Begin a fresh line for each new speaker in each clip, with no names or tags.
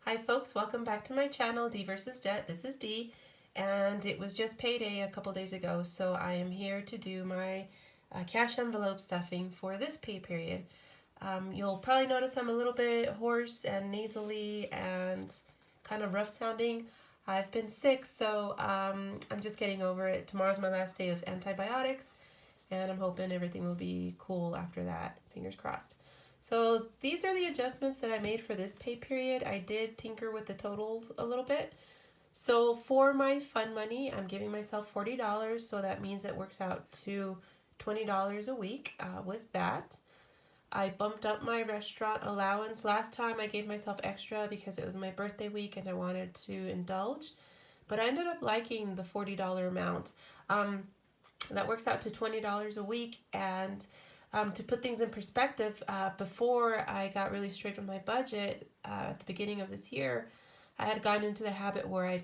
Hi folks, welcome back to my channel, D versus Debt. This is D, and it was just payday a couple days ago, so I am here to do my cash envelope stuffing for this pay period. You'll probably notice I'm a little bit hoarse and nasally and kind of rough sounding. I've been sick, so I'm just getting over it. Tomorrow's my last day of antibiotics, and I'm hoping everything will be cool after that. Fingers crossed. So these are the adjustments that I made for this pay period. I did tinker with the totals a little bit. So for my fun money, I'm giving myself $40, so that means it works out to $20 a week with that. I bumped up my restaurant allowance. Last time I gave myself extra because it was my birthday week and I wanted to indulge, but I ended up liking the $40 amount. That works out to $20 a week, and to put things in perspective, before I got really strict with my budget at the beginning of this year, I had gotten into the habit where I,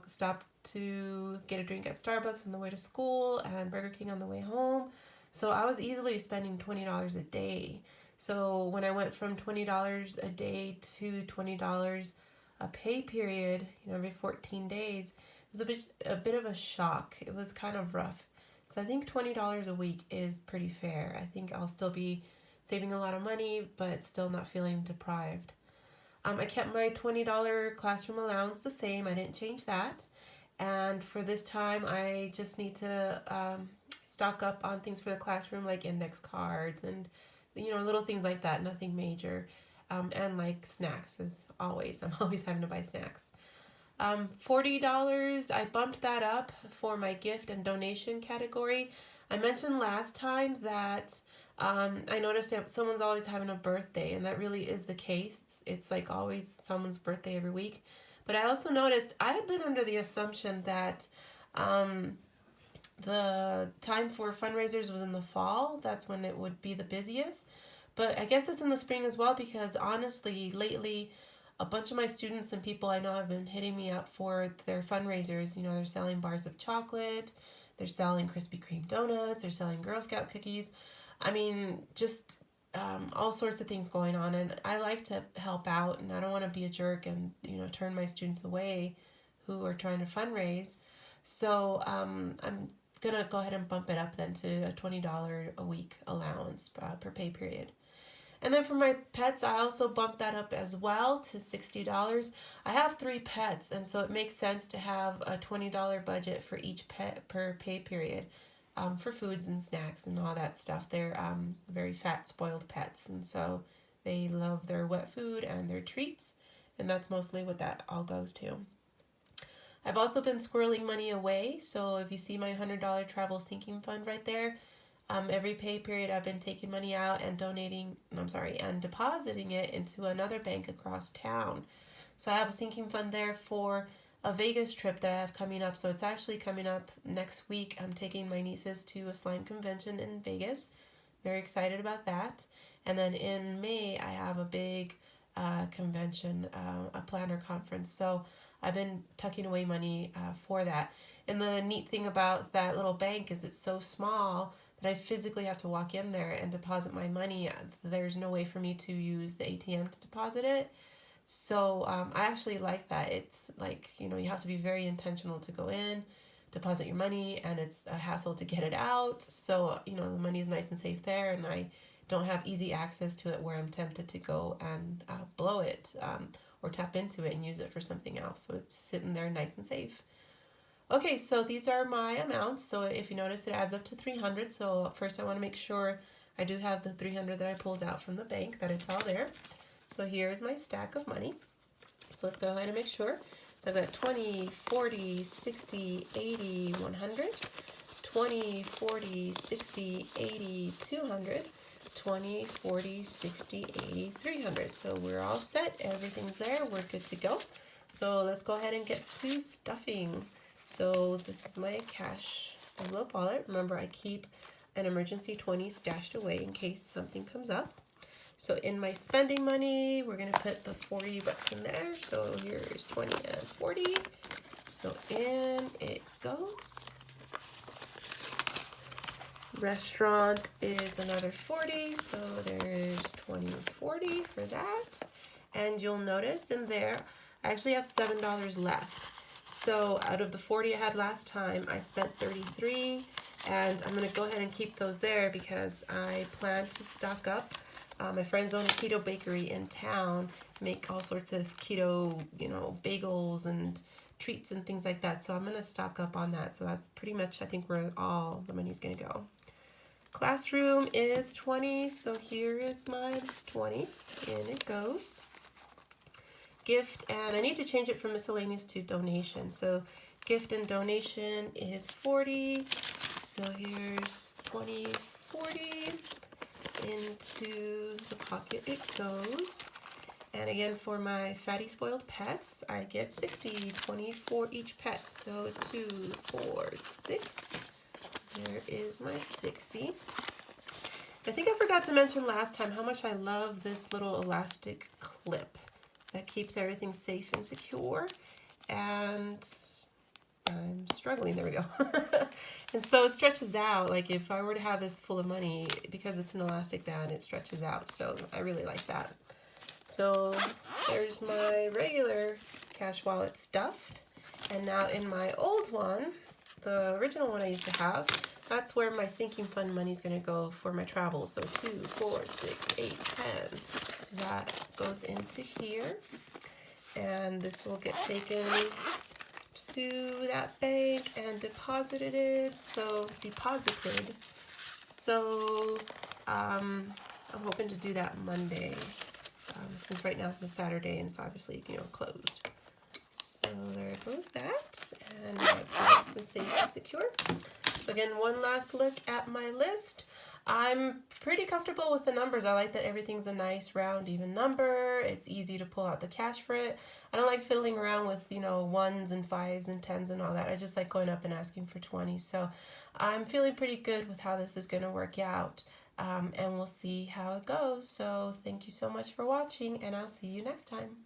stopped to get a drink at Starbucks on the way to school and Burger King on the way home. So I was easily spending $20 a day. So when I went from $20 a day to $20 a pay period, every 14 days, it was a bit of a shock. It was kind of rough. So I think $20 a week is pretty fair. I think I'll still be saving a lot of money, but still not feeling deprived. I kept my $20 classroom allowance the same. I didn't change that. And for this time, I just need to stock up on things for the classroom, like index cards and, little things like that. Nothing major. And like snacks, as always. I'm always having to buy snacks. $40, I bumped that up for my gift and donation category. I mentioned last time that I noticed that someone's always having a birthday, and that really is the case. It's like always someone's birthday every week. But I also noticed I had been under the assumption that the time for fundraisers was in the fall. That's when it would be the busiest. But I guess it's in the spring as well, because honestly, lately, a bunch of my students and people I know have been hitting me up for their fundraisers. They're selling bars of chocolate, they're selling Krispy Kreme donuts, they're selling Girl Scout cookies. I mean, just all sorts of things going on. And I like to help out, and I don't want to be a jerk and, turn my students away who are trying to fundraise. So I'm going to go ahead and bump it up then to a $20 a week allowance per pay period. And then for my pets, I also bumped that up as well to $60. I have 3 pets, and so it makes sense to have a $20 budget for each pet per pay period for foods and snacks and all that stuff. They're very fat, spoiled pets, and so they love their wet food and their treats, and that's mostly what that all goes to. I've also been squirreling money away, so if you see my $100 travel sinking fund right there, every pay period I've been taking money out and and depositing it into another bank across town. So I have a sinking fund there for a Vegas trip that I have coming up. So it's actually coming up next week. I'm taking my nieces to a slime convention in Vegas. Very excited about that. And then in May, I have a big convention, a planner conference. So I've been tucking away money for that. And the neat thing about that little bank is it's so small that I physically have to walk in there and deposit my money. There's no way for me to use the ATM to deposit it. So I actually like that. It's like, you have to be very intentional to go in, deposit your money, and it's a hassle to get it out. So, the money is nice and safe there, and I don't have easy access to it where I'm tempted to go and blow it or tap into it and use it for something else. So it's sitting there nice and safe. Okay, so these are my amounts. So if you notice, it adds up to 300. So first I want to make sure I do have the 300 that I pulled out from the bank, that it's all there. So here's my stack of money. So let's go ahead and make sure. So I've got 20, 40, 60, 80, 100, 20, 40, 60, 80, 200, 20, 40, 60, 80, 300. So we're all set. Everything's there. We're good to go. So let's go ahead and get to stuffing. So this is my cash envelope wallet. Remember, I keep an emergency 20 stashed away in case something comes up. So in my spending money, we're going to put the 40 bucks in there. So here's 20 and 40. So in it goes. Restaurant is another 40. So there's 20 and 40 for that. And you'll notice in there, I actually have $7 left. So out of the 40 I had last time, I spent 33, and I'm gonna go ahead and keep those there because I plan to stock up. My friends own a keto bakery in town, make all sorts of keto, bagels and treats and things like that. So I'm gonna stock up on that. So that's pretty much, I think, where all the money's gonna go. Classroom is 20, so here is my 20. In it goes. Gift, and I need to change it from miscellaneous to donation. So gift and donation is 40. So here's 20, 40. Into the pocket it goes. And again, for my fatty spoiled pets, I get 60, 20 for each pet. So 2, 4, 6. There is my 60. I think I forgot to mention last time how much I love this little elastic clip that keeps everything safe and secure. And I'm struggling, there we go. And so it stretches out, like if I were to have this full of money, because it's an elastic band, it stretches out. So I really like that. So there's my regular cash wallet stuffed. And now in my old one, the original one I used to have, that's where my sinking fund money is going to go for my travel. So 2, 4, 6, 8, 10. That goes into here. And this will get taken to that bank and deposited. So I'm hoping to do that Monday, since right now it's a Saturday and it's obviously closed. So there goes that, and now it's nice and safe and secure. So again, one last look at my list. I'm pretty comfortable with the numbers. I like that everything's a nice round even number. It's easy to pull out the cash for it. I don't like fiddling around with ones and fives and tens and all that. I just like going up and asking for 20. So I'm feeling pretty good with how this is going to work out, and we'll see how it goes. So thank you so much for watching, and I'll see you next time.